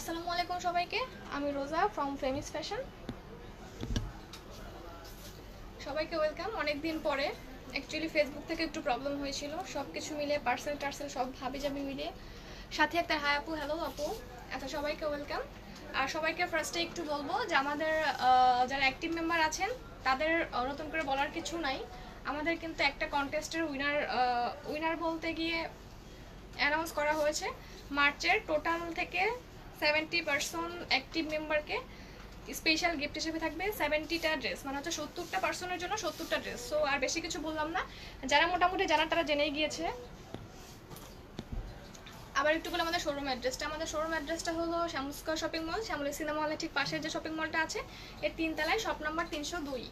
আসসালামু আলাইকুম সবাইকে, আমি রোজা ফ্রম ফেমিস ফ্যাশন। সবাইকে ওয়েলকাম। অনেক দিন পরে অ্যাকচুয়ালি ফেসবুক থেকে একটু প্রবলেম হয়েছিল, সব কিছু মিলে পার্সেল টার্সেল সব হাবিজাবি মিলিয়ে, সাথে একটা হাই আপু, হ্যালো আপু। আচ্ছা, সবাইকে ওয়েলকাম। আর সবাইকে ফার্স্টে একটু বলবো যে আমাদের যারা অ্যাক্টিভ মেম্বার আছেন তাদের নতুন করে বলার কিছু নাই। আমাদের কিন্তু একটা কন্টেস্টের উইনার বলতে গিয়ে অ্যানাউন্স করা হয়েছে। মার্চের টোটাল থেকে 70% অ্যাক্টিভ মেম্বারকে স্পেশাল গিফট হিসেবে থাকবে 70টা ড্রেস, মানে হচ্ছে 70টা পার্সনের জন্য 70টা ড্রেস। সো আর বেশি কিছু বললাম না, যারা মোটামুটি জানার তারা জেনেই গিয়েছে। আবার একটু বলে আমাদের শোরুম অ্যাড্রেসটা। আমাদের শোরুম অ্যাড্রেসটা হলো Shyamol square shopping mall, Shyamoli cinema হলের ঠিক পাশের যে শপিং মলটা আছে এর 3 তলায়, শপ নাম্বার 302।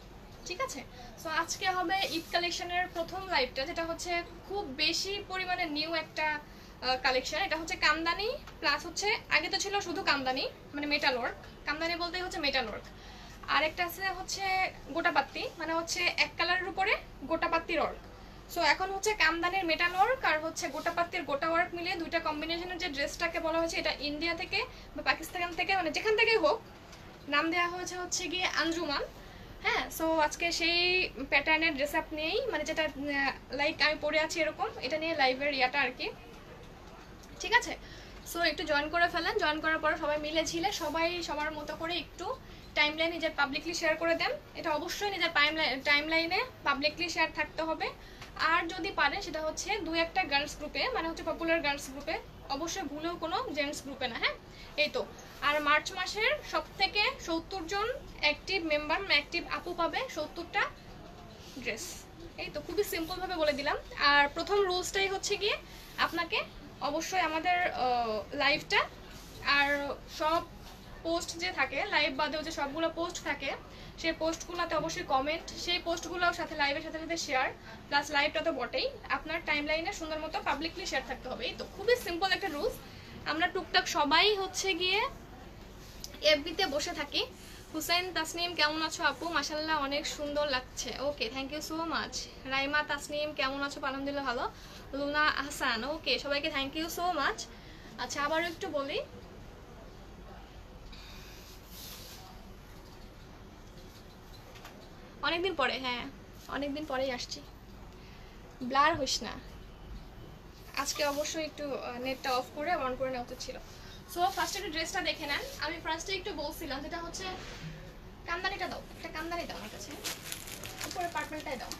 ঠিক আছে। সো আজকে হবে ঈদ কালেকশনের প্রথম লাইভটা, যেটা হচ্ছে খুব বেশি পরিমাণে নিউ একটা কালেকশন। এটা হচ্ছে কামদানি প্লাস হচ্ছে, আগে তো ছিল শুধু কামদানি মানে মেটাল ওয়ার্ক, কামদানি বলতেই হচ্ছে মেটাল ওয়ার্ক। আর একটা আছে হচ্ছে গোটাপাত্তি, মানে হচ্ছে এক কালারের উপরে গোটাপাত্তির ওয়ার্ক। সো এখন হচ্ছে কামদানির মেটাল ওয়ার্ক আর হচ্ছে গোটাপাত্তির গোটা ওয়ার্ক মিলিয়ে দুইটা কম্বিনেশনের যে ড্রেসটাকে বলা হয়েছে, এটা ইন্ডিয়া থেকে বা পাকিস্তান থেকে, মানে যেখান থেকেই হোক, নাম দেওয়া হয়েছে হচ্ছে গিয়ে আঞ্জুমান। হ্যাঁ, সো আজকে সেই প্যাটার্নের ড্রেস আপ নিয়েই, মানে যেটা লাইক আমি পরে আছি এরকম, এটা নিয়ে লাইভের ইয়াটা আর কি। ঠিক আছে। সো একটু জয়েন করে ফেলেন, জয়েন করার পর সবাই মিলে ঝিলে সবাই সবার মতো করে একটু টাইমলাইন নিজের পাবলিকলি শেয়ার করে দেন। এটা অবশ্যই নিজের টাইমলাইনে পাবলিকলি শেয়ার থাকতে হবে। আর যদি পারেন সেটা হচ্ছে 2-1টা গার্লস গ্রুপে, মানে হচ্ছে পপুলার গার্লস গ্রুপে, অবশ্যই ভুলেও কোনো জেন্টস গ্রুপে না। হ্যাঁ, এই তো। আর মার্চ মাসের সব থেকে 70 জন অ্যাক্টিভ মেম্বার, অ্যাক্টিভ আপু পাবে 70টা ড্রেস। এই তো, খুবই সিম্পলভাবে বলে দিলাম। আর প্রথম রুলসটাই হচ্ছে গিয়ে আপনাকে অবশ্যই আমাদের লাইভটা আর সব পোস্ট যে থাকে লাইভ বাদেও যে সবগুলো পোস্ট থাকে, সেই পোস্টগুলোতে অবশ্যই কমেন্ট, সেই পোস্টগুলোর সাথে লাইভের সাথে সাথে শেয়ার, প্লাস লাইভটা তো বটেই, আপনার টাইম লাইনে সুন্দর মতো পাবলিকলি শেয়ার থাকতে হবে। এই তো, খুবই সিম্পল একটা রুলস। আমরা টুকটাক সবাই হচ্ছে গিয়ে এফবিতে বসে থাকি। হুসেন তাসনিম কেমন আছো আপু? মাশাল্লাহ অনেক সুন্দর লাগছে। Okay, thank you so much. Raima Tasnim কেমন আছো? আলহামদুলিল্লাহ ভালো। লুনা আহসান, ওকে, সবাইকে থ্যাংক ইউ সো মাচ। আচ্ছা, আবারও একটু বলি, অনেকদিন পরে, হ্যাঁ অনেকদিন পরেই আসছি, ব্লার হইস না। আজকে অবশ্যই একটু নেটটা অফ করে অন করে নেওয়া উচিত ছিল। সো ফার্স্টে একটু ড্রেসটা দেখে নেন। আমি ফার্স্টে একটু বলছিলাম, যেটা হচ্ছে কামদানিটা দাও, একটা কামদানি দাও আমার কাছে, উপরে পার্পলটাই দাও।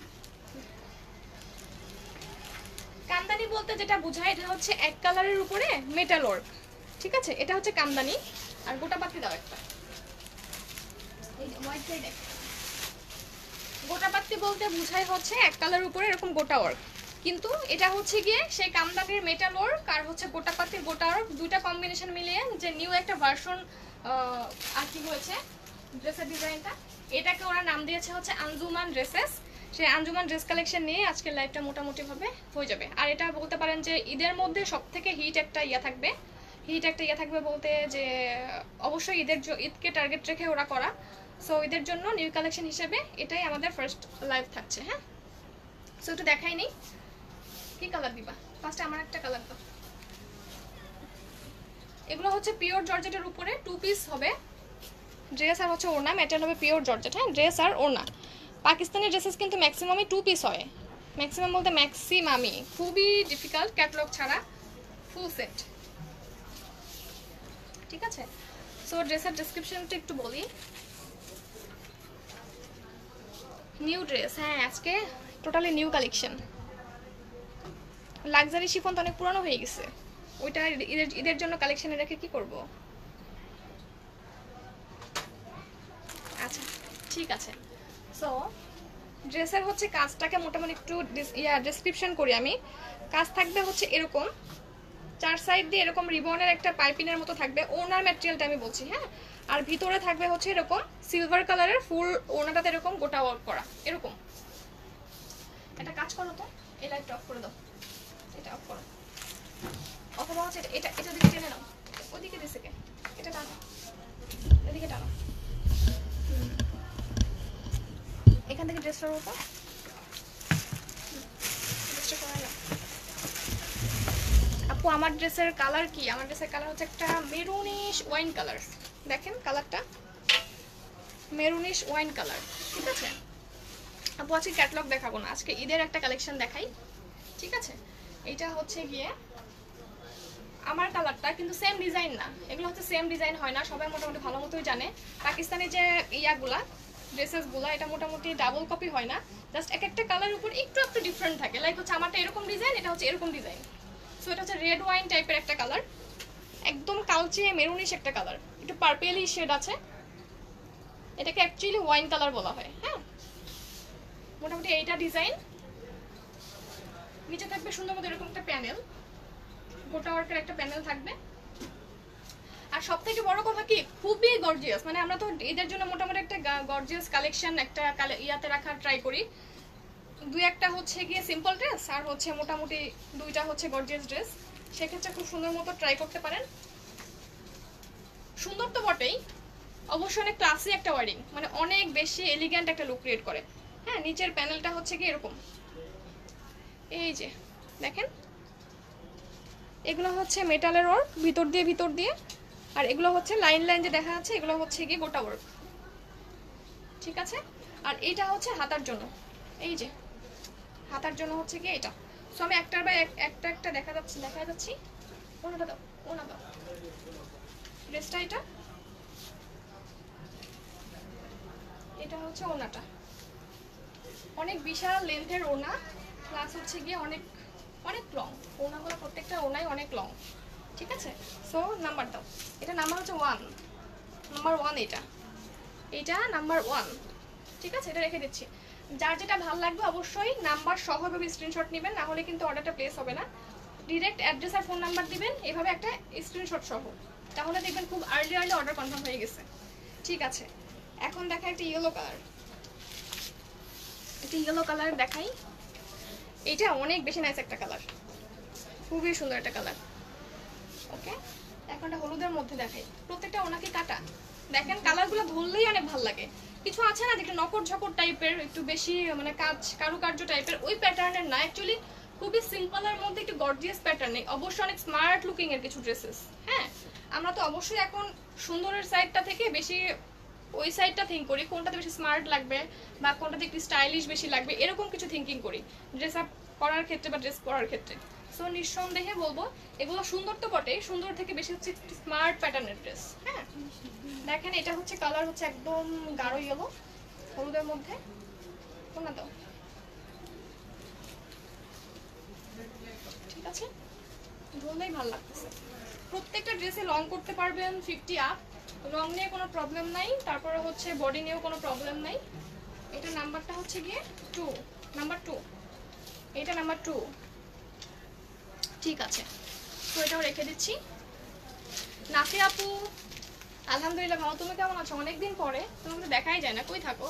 কামদানি বলতে যেটা বোঝায়, এটা হচ্ছে এক কালারের উপরে মেটাল ওয়ার্ক। ঠিক আছে, এটা হচ্ছে কামদানি। আর গোটাপাত্তি দাও একটা, এই যে হোয়াইটটাই দেখ। গোটাপাত্তি বলতে বোঝায় হচ্ছে এক কালারের উপরে এরকম গোটা ওয়ার্ক, কিন্তু এটা হচ্ছে গিয়ে সেই কামদানির মেটাল ওয়ার্ক আর হচ্ছে গোটাপাত্তির গোটা ওয়ার্ক, দুইটা কম্বিনেশন মিলিয়ে যে নিউ একটা ভার্সন আর কি হয়েছে ড্রেসের ডিজাইনটা, এটাকে ওরা নাম দিয়েছে হচ্ছে আঞ্জুমান ড্রেসেস। সেই আঞ্জুমান ড্রেস কালেকশন নিয়ে আজকের লাইভটা মোটামুটিভাবে হয়ে যাবে। আর এটা বলতে পারেন যে ঈদের মধ্যে সব থেকে হিট একটা ইয়া থাকবে। হিট একটা ইয়া থাকবে বলতে যে অবশ্যই ঈদকে টার্গেট রেখে ওরা করা। সো ঈদের জন্য নিউ কালেকশন হিসেবে এটাই আমাদের ফার্স্ট লাইভ থাকছে। হ্যাঁ, সো একটু দেখাই নেই কি কালার দিবা। ফার্স্টে আমার একটা কালার দাও। এগুলো হচ্ছে পিওর জর্জেটের উপরে 2 পিস হবে ড্রেস, আর হচ্ছে ওড়না ম্যাটেরিয়াল হবে পিওর জর্জেট। হ্যাঁ, ড্রেস আর ওড়না। পাকিস্তানি ড্রেসেস কিন্তু ম্যাক্সিমামই 2 পিস হয়, ম্যাক্সিমাম বলতে ম্যাক্সিমামই, খুবই ডিফিকাল্ট ক্যাটালগ ছাড়া ফুল সেট। ঠিক আছে। সো ড্রেসের ডেসক্রিপশনটা একটু বলি। নিউ ড্রেস, হ্যাঁ আজকে totally new collection. Luxury chiffon তো অনেক পুরনো হয়ে গেছে, ওইটা ঈদের জন্য কালেকশনে রেখে কি করব। আচ্ছা, ঠিক আছে। সো ড্রেসের হচ্ছে কাজটাকে মোটামুটি একটু ডেসক্রিপশন করি আমি। কাজ থাকবে হচ্ছে এরকম, 4 সাইড দিয়ে এরকম রিবনের একটা পাইপিনের মতো থাকবে। ওনার ম্যাটেরিয়ালটা আমি বলছি। হ্যাঁ, আর ভিতরে থাকবে হচ্ছে এরকম সিলভার কালারের ফুল, ওনাটাতে এরকম গোটা ওয়ার্ক করা এরকম। একটা কাজ করো তো, এই লাইটটা অফ করে দাও, এটা অফ করো, অথবা হচ্ছে এটা এটা দিকে টেনে নাও, ওইদিকে দিছে কে, এটা টানো, এদিকে টানো, এখান থেকে ড্রেসটার উপর ড্রেসটা করা যাও। আপু আমার ড্রেসের কালার কি? আমার ড্রেসের কালার হচ্ছে একটা মেরুনিশ ওয়াইন কালার। দেখেন কালারটা মেরুনিশ ওয়াইন কালার, ঠিক আছে আপু। আজকে ক্যাটালগ দেখাবো না, আজকে ঈদের একটা কালেকশন দেখাই, ঠিক আছে। এটা হচ্ছে গিয়ে আমার কালারটা, কিন্তু সেম ডিজাইন না, এগুলো হচ্ছে সেম ডিজাইন হয় না, সবাই মোটামুটি ভালো মতোই জানে। পাকিস্তানি যে ইয়াগুলা ড্রেসেসগুলো, এটা মোটামুটি ডাবল কপি হয় না, জাস্ট এক একটা কালারের উপর একটু একটু ডিফারেন্ট থাকে। লাইক হচ্ছে আমারটা এরকম ডিজাইন, এটা হচ্ছে এরকম ডিজাইন। সো এটা হচ্ছে রেড ওয়াইন টাইপের একটা কালার, একদম কালচে মেরুনিশ একটা কালার, একটু পার্পেলি শেড আছে। এটাকে অ্যাকচুয়ালি ওয়াইন কালার বলা হয়। হ্যাঁ, মোটামুটি এইটা ডিজাইন। নিচে থাকবে সুন্দর মতো এরকম একটা প্যানেল, গোটা ওয়ার্কের একটা প্যানেল থাকবে। আর সব থেকে বড় কথা কি, খুবই গর্জিয়াস। মানে আমরা তো এদের জন্য মোটামুটি একটা গর্জিয়াস কালেকশন একটা ইয়াতে রাখার ট্রাই করি। দুই একটা হচ্ছে গিয়ে সিম্পল ড্রেস, আর হচ্ছে মোটামুটি দুইটা হচ্ছে গর্জিয়াস ড্রেস। সেক্ষেত্রে খুব সুন্দর মতো ট্রাই করতে পারেন। সুন্দর তো বটেই, অবশ্যই অনেক ক্লাসি একটা ওয়ারিং, মানে অনেক বেশি এলিগ্যান্ট একটা লুক ক্রিয়েট করে। হ্যাঁ, নিচের প্যানেলটা হচ্ছে কি এরকম, এই যে দেখেন, এগুলো হচ্ছে মেটালের ওর ভিতর দিয়ে, আর এগুলো হচ্ছে লাইন লাইন যে দেখা যাচ্ছে, এগুলো হচ্ছে কি গোটা ওয়ার্ক, ঠিক আছে। আর এইটা হচ্ছে হাতার জন্য, এই যে হাতার জন্য হচ্ছে কি এটা। সো আমি একটার বাই একটা দেখা যাচ্ছি। ওনাটা দাও, ওনা দাও, ড্রেসটা এটা হচ্ছে ওনাটা, অনেক বিশাল লেন্থের ওনা, প্লাস হচ্ছে গিয়ে অনেক অনেক লং। ওনাগুলো প্রত্যেকটা ওনাই অনেক লং, ঠিক আছে। সো নাম্বার দাও, এটা নাম্বার হচ্ছে নাম্বার 1, এটা নাম্বার 1, ঠিক আছে। এটা রেখে দিচ্ছি। যার যেটা ভালো লাগবে অবশ্যই নাম্বার সহ এভাবে স্ক্রিনশট নেবেন, না হলে কিন্তু অর্ডারটা প্লেস হবে না। ডিরেক্ট অ্যাড্রেস আর ফোন নাম্বার দিবেন এভাবে একটা স্ক্রিনশট সহ, তাহলে দেখবেন খুব আর্লি অর্ডার কনফার্ম হয়ে গেছে, ঠিক আছে। এখন দেখা একটা ইয়েলো কালার, এটা ইয়েলো কালার দেখাই। এটা অনেক বেশি নাইস একটা কালার, খুবই সুন্দর একটা কালার। ওকে, এখন একটা হলুদের মধ্যে দেখাই। প্রত্যেকটা ওনাকে কাটা, দেখেন কালারগুলো ধরলেই অনেক ভালো লাগে। কিছু আছে না যে একটু নকর ঝকর টাইপের, একটু বেশি মানে কারুকার্য টাইপের, ওই প্যাটার্নের না। অ্যাকচুয়ালি খুবই সিম্পলের মধ্যে একটু গর্জিয়াস প্যাটার্ন, অবশ্যই অনেক স্মার্ট লুকিং এর কিছু ড্রেসেস। হ্যাঁ, আমরা তো অবশ্যই এখন সুন্দরের সাইডটা থেকে বেশি ওই সাইডটা থিঙ্ক করি, কোনটাতে বেশি স্মার্ট লাগবে বা কোনটাতে একটু স্টাইলিশ বেশি লাগবে, এরকম কিছু থিঙ্কিং করি ড্রেস আপ করার ক্ষেত্রে বা ড্রেস পরার ক্ষেত্রে। সো নিঃসন্দেহে বলবো এগুলো সুন্দর তো বটে, সুন্দর থেকে বেশি হচ্ছে স্মার্ট প্যাটার্নের ড্রেস। হ্যাঁ, দেখেন এটা হচ্ছে কালার হচ্ছে একদম গাঢ় ইয়েলো হলুদের মধ্যে। কোনা দাও, ঠিক আছে, ধরলেই ভালো লাগতেছে। প্রত্যেকটা ড্রেসে লং করতে পারবেন 50 আপ, লং নিয়ে কোনো প্রবলেম নাই। তারপরে হচ্ছে বডি নিয়েও কোনো প্রবলেম নাই। এটা নাম্বারটা হচ্ছে গিয়ে 2, নাম্বার 2, এটা নাম্বার 2, ঠিক আছে। তো এটাও রেখে দিচ্ছি। নাফি আপু আলহামদুলিল্লাহ ভালো, তুমি কেমন আছো? অনেকদিন পরে, তোমাকে দেখাই যায় না, কই থাকো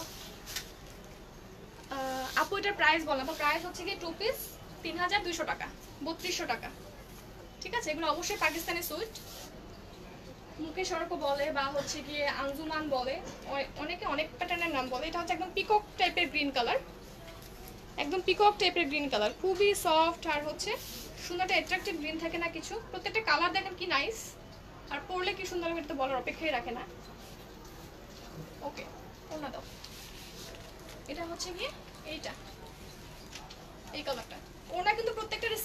আপু? এটার প্রাইস বললাম, প্রাইস হচ্ছে গিয়ে 2 পিস 3200 টাকা, 3200 টাকা, ঠিক আছে। এগুলো অবশ্যই পাকিস্তানি সুইট, মুকেশ অর্ক বলে বা হচ্ছে গিয়ে আঞ্জুমান বলে, অনেকে অনেক প্যাটার্নের নাম বলে। এটা হচ্ছে একদম পিকক টাইপের গ্রিন কালার, একদম পিকক টাইপের গ্রিন কালার, খুবই সফট আর হচ্ছে সুন্দরটা অ্যাট্রাকটিভ গ্রিন থাকে না কিছু। প্রত্যেকটা কালার দেখেন কি নাইস, আর পরলে কি সুন্দর লাগে তো বলার অপেক্ষাই রাখে না। ওকে, ওনা দাও। এটা হচ্ছে গিয়ে এইটা, এই কালারটা। ওনা কিন্তু প্রত্যেকটারই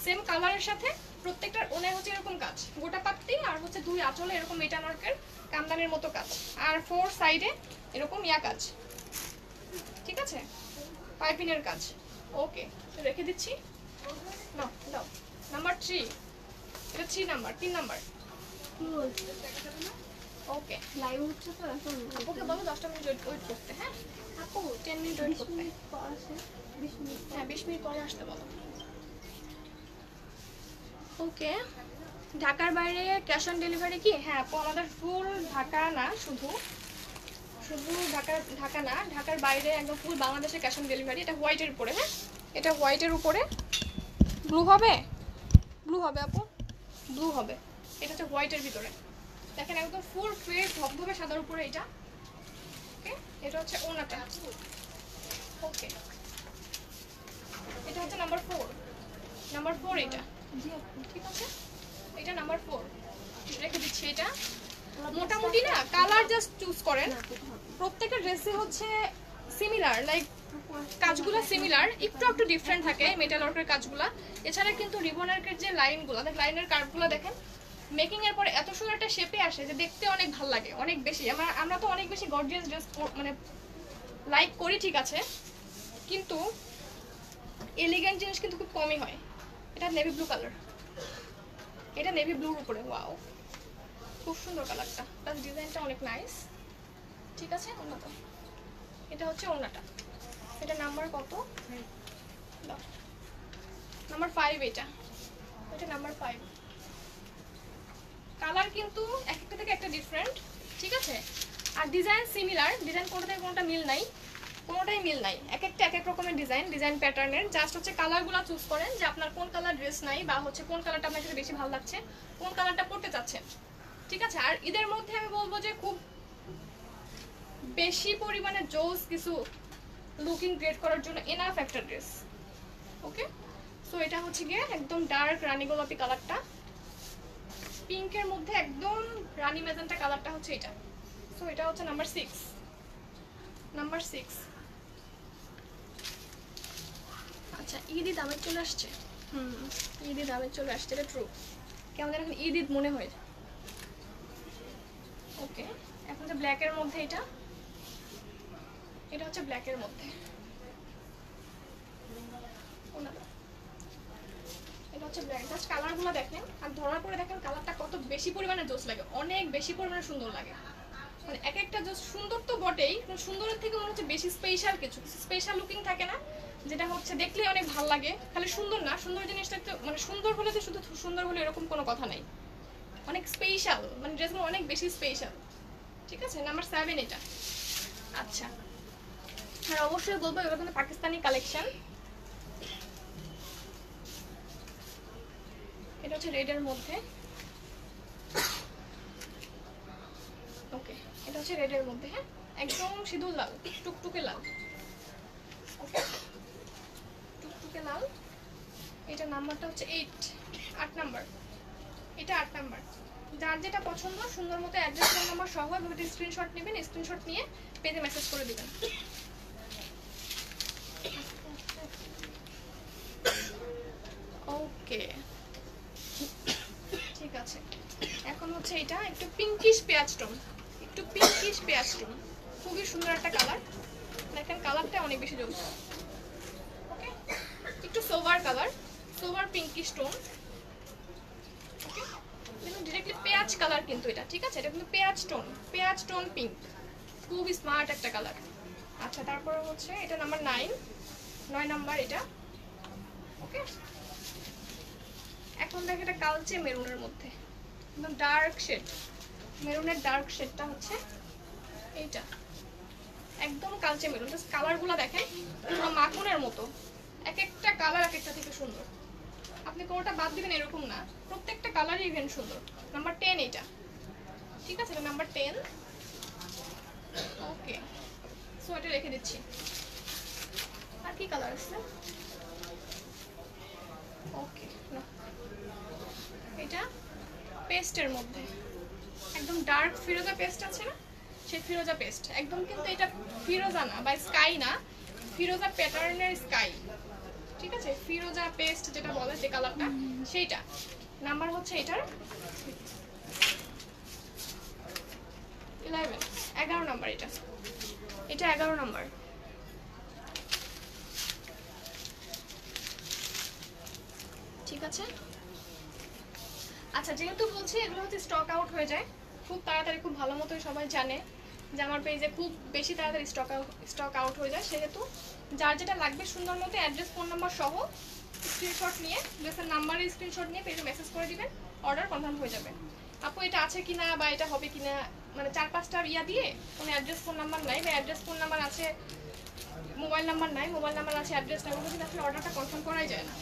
সেম কালারের সাথে প্রত্যেকটার ওনায় হচ্ছে এরকম কাজ, গোটা পাত্তি আর হচ্ছে 2 আঁচলে এরকম মেটান ওয়ার্কের কামদানির মতো কাজ, আর 4 সাইডে এরকম ইয়া কাজ, ঠিক আছে, পাইপিনের কাজ। ওকে, রেখে দিচ্ছি। না দাও, নাম্বার 3, এটা 3 নাম্বার, 3 নাম্বার। ওকে, লাইভ হচ্ছে তো এখন। আপুকে বলো 10টা মিনিট ওয়েট করতে। হ্যাঁ আপু, 10 মিনিট ওয়েট করতে। 20 মিনিট। হ্যাঁ 20 মিনিট পরে আসতে বলো। ওকে, ঢাকার বাইরে ক্যাশ অন ডেলিভারি কি? হ্যাঁ আপু, আমাদের ফুল ঢাকা না, শুধু ঢাকা না, ঢাকার বাইরে একদম ফুল বাংলাদেশে ক্যাশ অন ডেলিভারি। এটা হোয়াইটের উপরে, হ্যাঁ এটা হোয়াইটের উপরে ব্লু হবে, আপু ব্লু হবে। এটা হচ্ছে হোয়াইটের ভিতরে, দেখেন একদম ফুল ফ্রেশ ধবধবে সাদার উপরে এটা। ওকে, এটা হচ্ছে ওনাটা। ওকে, এটা হচ্ছে নাম্বার 4, এটা, জি আপু, ঠিক আছে। এটা নাম্বার 4 রেখে দিচ্ছি। এটা মোটামুটি না কালার জাস্ট চুজ করেন, প্রত্যেকটা ড্রেসে হচ্ছে সিমিলার, লাইক কাজগুলো সিমিলার, একটু একটু ডিফারেন্ট থাকে মেটাল ওয়ার্কের কাজগুলো। এছাড়া কিন্তু রিবনের যে লাইনগুলো, লাইনের কার্ভগুলো দেখেন মেকিং এর পরে এত সুন্দর একটা শেপে আসে যে দেখতে অনেক ভালো লাগে, অনেক বেশি। আমরা তো অনেক বেশি গর্জিয়াস ড্রেস মানে লাইক করি, ঠিক আছে, কিন্তু এলিগেন্ট জিনিস কিন্তু খুব কমই হয়। এটা নেভি ব্লু কালার, এটা নেভি ব্লুর উপরে, ওয়াও খুব সুন্দর কালারটা, প্লাস ডিজাইনটা অনেক নাইস, ঠিক আছে। ওন্নাটা, এটা হচ্ছে ওন্নাটা। এটা নাম্বার কত? নাম্বার 5। এটা নাম্বার 5। কালার কিন্তু একটা থেকে একটা ডিফারেন্ট, ঠিক আছে, আর ডিজাইন সিমিলার। ডিজাইন কোনটা থেকে কোনটা মিল নাই, কোনোটাই মিল নাই, এক একটা এক এক রকমের ডিজাইন প্যাটার্নের। জাস্ট হচ্ছে কালারগুলো চুজ করেন যে আপনার কোন কালার ড্রেস নাই, বা হচ্ছে কোন কালারটা আপনার কাছে বেশি ভালো লাগছে, কোন কালারটা পরতে চাচ্ছেন, ঠিক আছে। আর ঈদের মধ্যে আমি বলবো যে খুব বেশি পরিমাণে জোস কিছু লুকিং ক্রিয়েট করার জন্য এনাফ একটা ড্রেস। ওকে, সো এটা হচ্ছে গিয়ে একদম ডার্ক রানী গোলাপি কালারটা, পিঙ্কের মধ্যে একদম রানী ম্যাজেন্টা কালারটা হচ্ছে এটা। সো এটা হচ্ছে নাম্বার 6। নাম্বার 6। আচ্ছা, ঈদি দামে চলে আসছে। ঈদি দামে চলে আসছে, এটা ট্রু। কেমন এখন ঈদ মনে হয়। ওকে, এখন যে ব্ল্যাকের মধ্যে এটা, এটা হচ্ছে ব্ল্যাকের মধ্যে, এটা হচ্ছে ব্ল্যাক। জাস্ট কালারগুলো দেখেন আর ধরার পরে দেখেন কালারটা কত বেশি পরিমাণে জোস লাগে, অনেক বেশি পরিমাণে সুন্দর লাগে। মানে এক একটা জোস সুন্দর তো বটেই, সুন্দরের থেকে মনে হচ্ছে বেশি স্পেশাল কিছু স্পেশাল লুকিং থাকে না, যেটা হচ্ছে দেখলেই অনেক ভালো লাগে। খালি সুন্দর না, সুন্দর জিনিসটা একটু মানে সুন্দর হলে তো শুধু সুন্দর হলে এরকম কোনো কথা নাই, অনেক স্পেশাল, মানে ড্রেসগুলো অনেক বেশি স্পেশাল, ঠিক আছে। নাম্বার 7 এটা। আচ্ছা, আর অবশ্যই বলবো এগুলো কিন্তু পাকিস্তানি কালেকশন। এটা হচ্ছে রেডের মধ্যে, ওকে, এটা হচ্ছে রেডের মধ্যে, হ্যাঁ একদম সিঁদুর লাল, টুকটুকে লাল, ওকে টুকটুকে লাল। এটা নাম্বারটা হচ্ছে 8 নাম্বার, এটা 8 নাম্বার। যার যেটা পছন্দ সুন্দর মতো অ্যাড্রেস ফোন নাম্বার সহ এভাবে স্ক্রিনশট নেবেন, স্ক্রিনশট নিয়ে পেজে মেসেজ করে দিবেন। ওকে, ঠিক আছে। এখন হচ্ছে এটা একটু পিঙ্কিশ পেঁয়াজ টোন, একটু পিঙ্কিশ পেঁয়াজ টোন, খুবই সুন্দর একটা কালার। দেখেন কালারটা অনেক বেশি জোস, ওকে একটু sober colour, sober pinkish tone, okay কিন্তু ডিরেক্টলি পেঁয়াজ কালার কিন্তু এটা, ঠিক আছে। এটা কিন্তু পেঁয়াজ টোন পিঙ্ক, খুবই স্মার্ট একটা কালার। আচ্ছা, তারপরে হচ্ছে এটা নাম্বার 9 নাম্বার এটা, ওকে। এখন দেখো এটা কালচে মেরুনের মধ্যে, একদম ডার্ক শেড, মেরুনের ডার্ক শেডটা হচ্ছে এইটা, একদম কালচে মেরুন। জাস্ট কালারগুলো দেখেন পুরো মাখনের মতো, এক একটা কালার এক একটা থেকে সুন্দর, আপনি কোনোটা বাদ দিবেন এরকম না, প্রত্যেকটা কালারই ইভেন সুন্দর। নাম্বার 10 এটা, ঠিক আছে, এটা নাম্বার 10, ওকে। সো এটা রেখে দিচ্ছি। আর কি কালার আছে? ওকে, এটা পেস্টের মধ্যে, একদম ডার্ক ফিরোজা পেস্ট আছে না, সেই ফিরোজা পেস্ট একদম, কিন্তু এটা ফিরোজা না বা স্কাই না, ফিরোজা প্যাটার্নের স্কাই, ঠিক আছে। ফিরোজা পেস্ট যেটা বলে যে কালারটা, সেইটা। নাম্বার হচ্ছে এটার 11 নাম্বার, এটা 11 নাম্বার। ঠিক আছে। আচ্ছা, যেহেতু বলছি এগুলো হচ্ছে স্টক আউট হয়ে যায় খুব তাড়াতাড়ি, খুব ভালো মতোই সবাই জানে যে আমার পেজে খুব বেশি তাড়াতাড়ি স্টক আউট হয়ে যায়, সেহেতু যার যেটা লাগবে সুন্দর মতো অ্যাড্রেস ফোন নাম্বার সহ স্ক্রিনশট নিয়ে, ড্রেসের নাম্বারের স্ক্রিনশট নিয়ে পেজে মেসেজ করে দিবেন, অর্ডার কনফার্ম হয়ে যাবে। আপু এটা আছে কিনা বা এটা হবে কিনা, মানে 4-5টা ইয়া দিয়ে কোনো অ্যাড্রেস ফোন নাম্বার নাই, বা অ্যাড্রেস ফোন নাম্বার আছে মোবাইল নাম্বার নাই, মোবাইল নাম্বার আছে অ্যাড্রেস নাই, ওগুলো কিন্তু আসলে অর্ডারটা কনফার্ম করাই যায় না,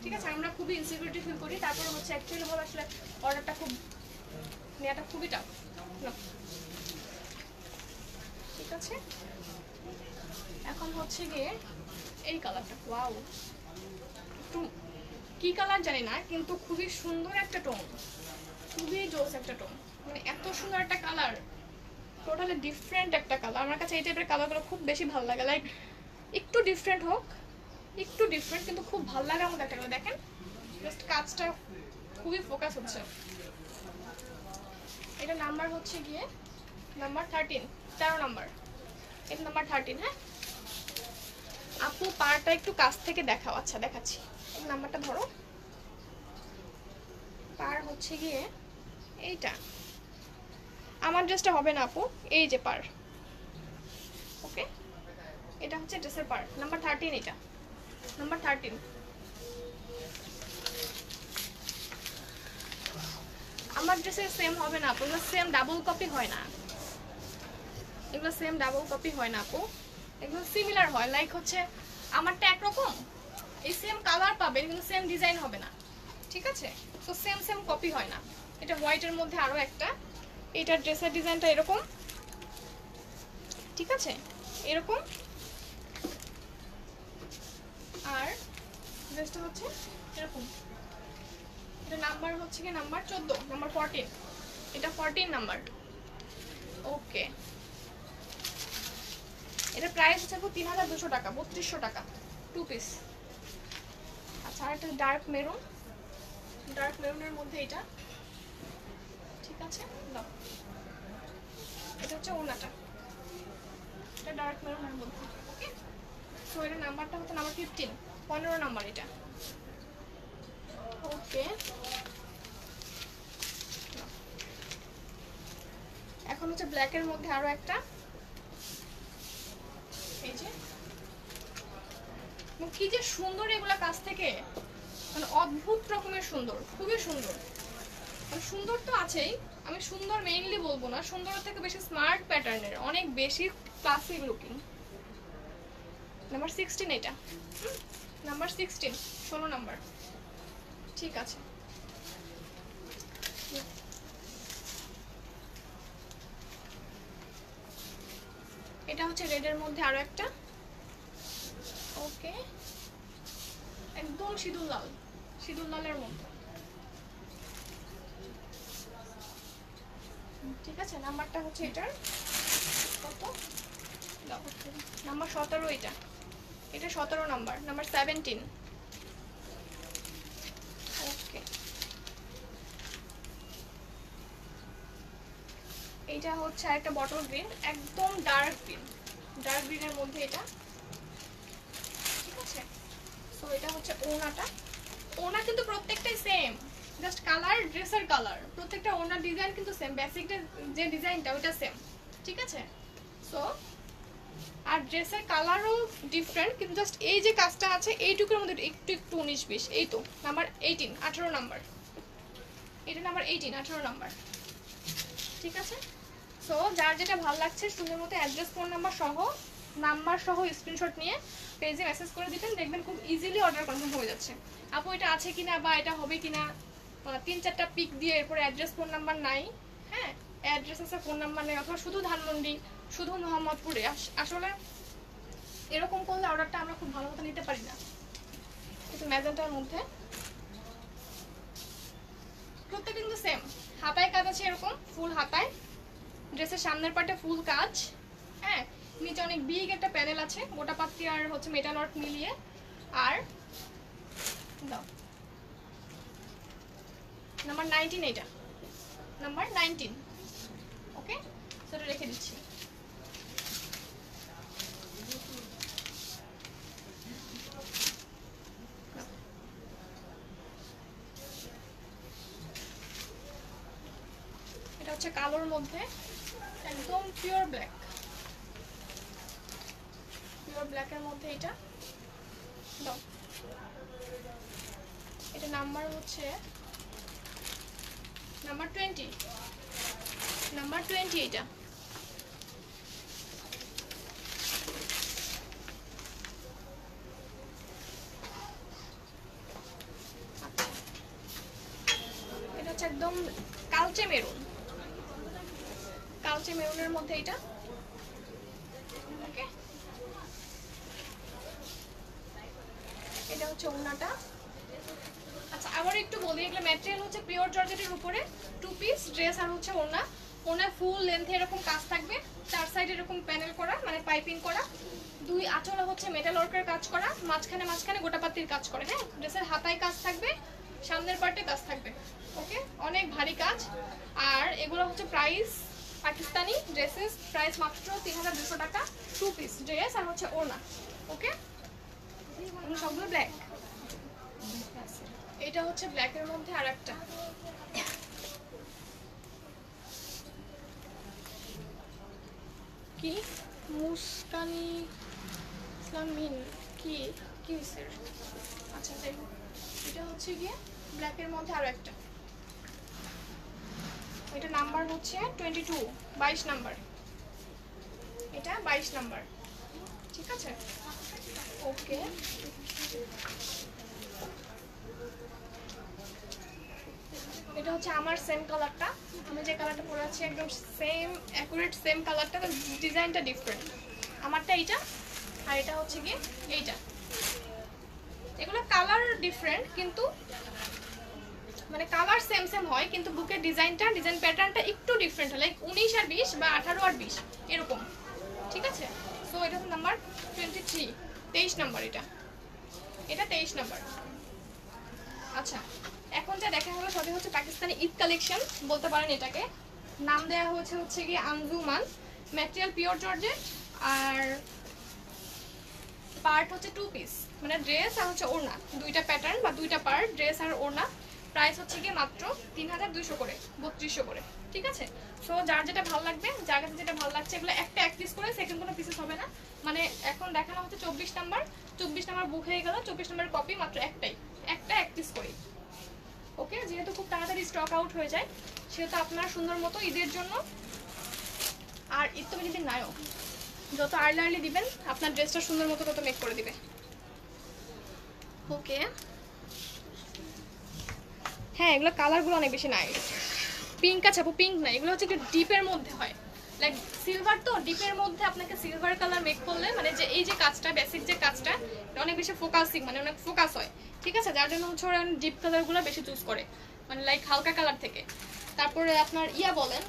ঠিক আছে। আমরা খুবই ইনসিকিউরিটি ফিল করি, তারপরে হচ্ছে অ্যাকচুয়ালি বলে আসলে অর্ডারটা খুব নেওয়াটা খুবই টাফ, ঠিক আছে। এখন হচ্ছে গিয়ে এই কালারটা, ওয়াও, একটু কি কালার জানি না, কিন্তু খুবই সুন্দর একটা টোন, খুবই জোস একটা টোন, মানে এত সুন্দর একটা কালার, টোটালি ডিফারেন্ট একটা কালার। আমার কাছে এই টাইপের কালারগুলো খুব বেশি ভালো লাগে, লাইক একটু ডিফারেন্ট হোক, একটু ডিফারেন্ট কিন্তু খুব ভালো লাগার মতো একটা কালার। দেখেন জাস্ট কাজটা খুবই ফোকাস হচ্ছে। এটা নাম্বার হচ্ছে গিয়ে নাম্বার 13, 13 নাম্বার, এটা নাম্বার 13। হ্যাঁ আপু পারটা একটু কাছ থেকে দেখাও। আচ্ছা দেখাচ্ছি, এই নাম্বারটা ধরো। পার হচ্ছে গিয়ে এইটা, আমার ড্রেসটা হবে না আপু, এই যে পার। ওকে, এটা হচ্ছে ড্রেসের পার, নাম্বার 13, এটা নাম্বার 13। আমার ড্রেসের সেম হবে না আপু, এগুলো সেম ডাবল কপি হয় না, এগুলো সেম ডাবল কপি হয় না আপু, এগুলো সিমিলার হয়। লাইক হচ্ছে আমারটা একরকম, এই সেম কালার পাবেন কিন্তু সেম ডিজাইন হবে না, ঠিক আছে? তো সেম সেম কপি হয় না। এটা হোয়াইটের মধ্যে আরও একটা, এটার ড্রেসের ডিজাইনটা এরকম, ঠিক আছে, এরকম। আর ড্রেসটা হচ্ছে এরকম। এটা নাম্বার হচ্ছে কি নাম্বার 14, নাম্বার 14, এটা 14 নাম্বার। ওকে, এটা প্রাইস হচ্ছে 3200 টাকা, 3200 টাকা 2 পিস। আচ্ছা আর একটা ডার্ক মেরুন, ডার্ক মেরুনের মধ্যে এটা, ঠিক আছে দাও। এটা হচ্ছে ওনাটা, এটা ডার্ক মেরুনের মধ্যে। ওকে, সো এটা নাম্বারটা হচ্ছে নাম্বার 15, 15 নাম্বার এটা। ওকে, এখন হচ্ছে ব্ল্যাকের মধ্যে আরো একটা, এই যে কি যে সুন্দর এগুলা কাছ থেকে, মানে অদ্ভুত রকমের সুন্দর, খুবই সুন্দর। মানে সুন্দর তো আছেই, আমি সুন্দর মেইনলি বলবো না, সুন্দর থেকে বেশি স্মার্ট প্যাটার্নের, অনেক বেশি ক্লাসিক লুকিং। নাম্বার 16 এটা, নাম্বার 16, 16 নাম্বার, ঠিক আছে। এটা হচ্ছে রেডের মধ্যে আরো একটা। ওকে, একদম সিঁদুর লাল, সিঁদুর লালের মধ্যে, ঠিক আছে। নাম্বারটা হচ্ছে এটার কত দাও, নাম্বার 17 এটা, এটা 17 নাম্বার, নাম্বার 17। ওকে, এইটা হচ্ছে একটা বটল গ্রিন, একদম ডার্ক গ্রিন, ডার্ক গ্রিনের মধ্যে এটা, ঠিক আছে। সো এটা হচ্ছে ওড়নাটা, ওড়না কিন্তু প্রত্যেকটাই সেম, জাস্ট কালার, ড্রেসের কালার, প্রত্যেকটা ওড়নার ডিজাইন কিন্তু সেম, বেসিকটা যে ডিজাইনটা ওটা সেম, ঠিক আছে। সো আর ড্রেসের কালারও ডিফারেন্ট, কিন্তু জাস্ট এই যে কাজটা আছে এইটুকুর মধ্যে একটু একটু 19-20, এই তো নাম্বার 18, 18 নাম্বার, এটা নাম্বার 18, 18 নাম্বার, ঠিক আছে। সো যার যেটা ভালো লাগছে সুন্দর মতো অ্যাড্রেস, ফোন নাম্বার সহ স্ক্রিনশট নিয়ে পেজে মেসেজ করে দিবেন, দেখবেন খুব ইজিলি অর্ডার কনফার্ম হয়ে যাচ্ছে। আপু এটা আছে কিনা বা এটা হবে কিনা, 3-4টা পিক দিয়ে এরপরে অ্যাড্রেস ফোন নাম্বার নাই, হ্যাঁ অ্যাড্রেস আছে ফোন নাম্বার নেই, অথবা শুধু ধানমন্ডি, শুধু মোহাম্মদপুরে, আসলে এরকম করলে অর্ডারটা আমরা খুব ভালো মতো নিতে পারি না। কিন্তু ম্যাজেন্টার মধ্যে প্রত্যেকটা কিন্তু সেম, হাতায় কাজ আছে এরকম ফুল হাতায়, ড্রেসের সামনের পার্টে ফুল কাজ, হ্যাঁ নিচে অনেক বিগ একটা প্যানেল আছে, গোটা পাত্তি আর হচ্ছে মেটাল ওয়ার্ক মিলিয়ে। আর দাও নাম্বার 19, এটা নাম্বার 19। ওকে, সেটা রেখে দিচ্ছি। এটা হচ্ছে কালোর মধ্যে, একদম পিওর ব্ল্যাক, পিওর ব্ল্যাকের মধ্যে এটা দাও। এটা নাম্বার হচ্ছে নাম্বার 20, নাম্বার 20 এটা। এটা হচ্ছে একদম কালচে মেরুন, কালচে মেরুনের মধ্যে এটা। ওকে, এটা হচ্ছে ওড়নাটা, আবার একটু বলি, এগুলো ম্যাটেরিয়াল হচ্ছে পিওর জর্জেটের উপরে 2 পিস ড্রেস আর হচ্ছে ওড়না। ওড়না ফুল লেন্থে এরকম কাজ থাকবে, 4 সাইডে এরকম প্যানেল করা মানে পাইপিং করা, 2 আঁচলে হচ্ছে মেটাল ওয়ার্কের কাজ করা, মাঝখানে মাঝখানে গোটাপাতির কাজ করে। হ্যাঁ, ড্রেসের হাতায় কাজ থাকবে, সামনের পার্টে কাজ থাকবে। ওকে, অনেক ভারী কাজ। আর এগুলো হচ্ছে প্রাইস পাকিস্তানি ড্রেসেস, প্রাইস মাত্র 3200 টাকা 2 পিস ড্রেস আর হচ্ছে ওড়না। ওকে, সবগুলো ব্ল্যাক। এটা হচ্ছে ব্ল্যাকের মধ্যে আরেকটা, কি মুস্কানি ইসলামিন কি কি স্যার? আচ্ছা যাই হোক, এটা হচ্ছে গিয়ে ব্ল্যাকের মধ্যে আরো একটা, এটা নাম্বার হচ্ছে 22 22 নাম্বার, এটা 22 নাম্বার। ঠিক আছে, ওকে। এটা হচ্ছে আমার সেম কালারটা, আমি যে কালারটা পরে আছি একদম সেম অ্যাকুরেট সেম কালারটা, ডিজাইনটা ডিফারেন্ট। আমারটা এইটা আর এটা হচ্ছে কি এইটা। এগুলো কালার ডিফারেন্ট কিন্তু মানে কালার সেম সেম হয়, কিন্তু বুকের ডিজাইনটা ডিজাইন প্যাটার্নটা একটু ডিফারেন্ট হয়, লাইক 19 আর 20 বা 18 আর 20 এরকম। ঠিক আছে, সো এটা হচ্ছে নাম্বার 23 23 নাম্বার, এটা এটা 23 নাম্বার। আচ্ছা, এখন যা দেখা হলো সবই হচ্ছে পাকিস্তানি ঈদ কালেকশন বলতে পারেন এটাকে। নাম দেওয়া হয়েছে হচ্ছে কি আঞ্জুমান, ম্যাটেরিয়াল পিওর জর্জেট, আর পার্ট হচ্ছে 2 পিস মানে ড্রেস আর হচ্ছে ওড়না, দুইটা প্যাটার্ন বা দুইটা পার্ট ড্রেস আর ওড়না। প্রাইস হচ্ছে কি মাত্র 3200 করে 3200 করে। ঠিক আছে, সো যার যেটা ভালো লাগবে, যার কাছে যেটা ভালো লাগছে, এগুলো একটা এক পিস করে, সেকেন্ড কোনো পিসেস হবে না। মানে এখন দেখানো হচ্ছে 24 নাম্বার, 24 নাম্বার বুক হয়ে গেল, 24 নাম্বার কপি মাত্র একটাই, একটা এক পিস করে। ওকে, যেহেতু খুব তাড়াতাড়ি স্টক আউট হয়ে যায়, সেহেতু আপনার সুন্দর মতো ঈদের জন্য, আর ঈদ তো বেশি দিন নাইও, যত আর্লি আর্লি দিবেন আপনার ড্রেসটা সুন্দর মতো তত মেক করে দিবে। ওকে, হ্যাঁ এগুলো কালারগুলো অনেক বেশি নাই। পিঙ্ক আছে আপু, পিঙ্ক না, এগুলো হচ্ছে একটু ডিপের মধ্যে হয়, লাইক সিলভার তো ডিপের মধ্যে আপনাকে সিলভার কালার মেক করলে মানে যে এই যে কাজটা বেসিক যে কাজটা অনেক বেশি ফোকাসিং মানে অনেক ফোকাস হয়। ঠিক আছে, যার জন্য হচ্ছে ওরা ডিপ কালারগুলো বেশি চুজ করে, মানে লাইক হালকা কালার থেকে। তারপরে আপনার ইয়া বলেন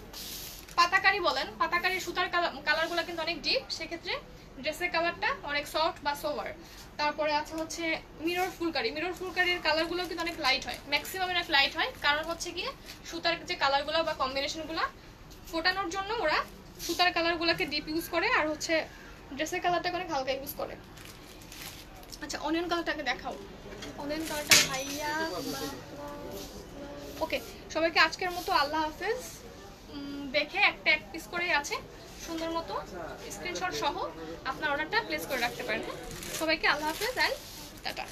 পাতাকারি বলেন, পাতাকারি সুতার কালারগুলো কিন্তু অনেক ডিপ, সেক্ষেত্রে ড্রেসের কালারটা অনেক সফট বা সোভার। তারপরে আছে হচ্ছে মিরর ফুলকারি, মিরর ফুলকারির কালারগুলো কিন্তু অনেক লাইট হয়, ম্যাক্সিমাম অনেক লাইট হয়, কারণ হচ্ছে গিয়ে সুতার যে কালারগুলো বা কম্বিনেশনগুলো ফোটানোর জন্য ওরা সুতার কালারগুলোকে ডিপ ইউজ করে, আর হচ্ছে ড্রেসের কালারটাকে অনেক হালকা ইউজ করে। আচ্ছা, অনিয়ন কালারটাকে দেখাও, অনিয়ন কালারটা ভাইয়া। ওকে, সবাইকে আজকের মতো আল্লাহ হাফেজ। দেখে একটা এক পিস করেই আছে, সুন্দর মতো স্ক্রিনশট সহ আপনার অর্ডারটা প্লেস করে রাখতে পারেন। সবাইকে আল্লাহ হাফেজ অ্যান্ড টাটা।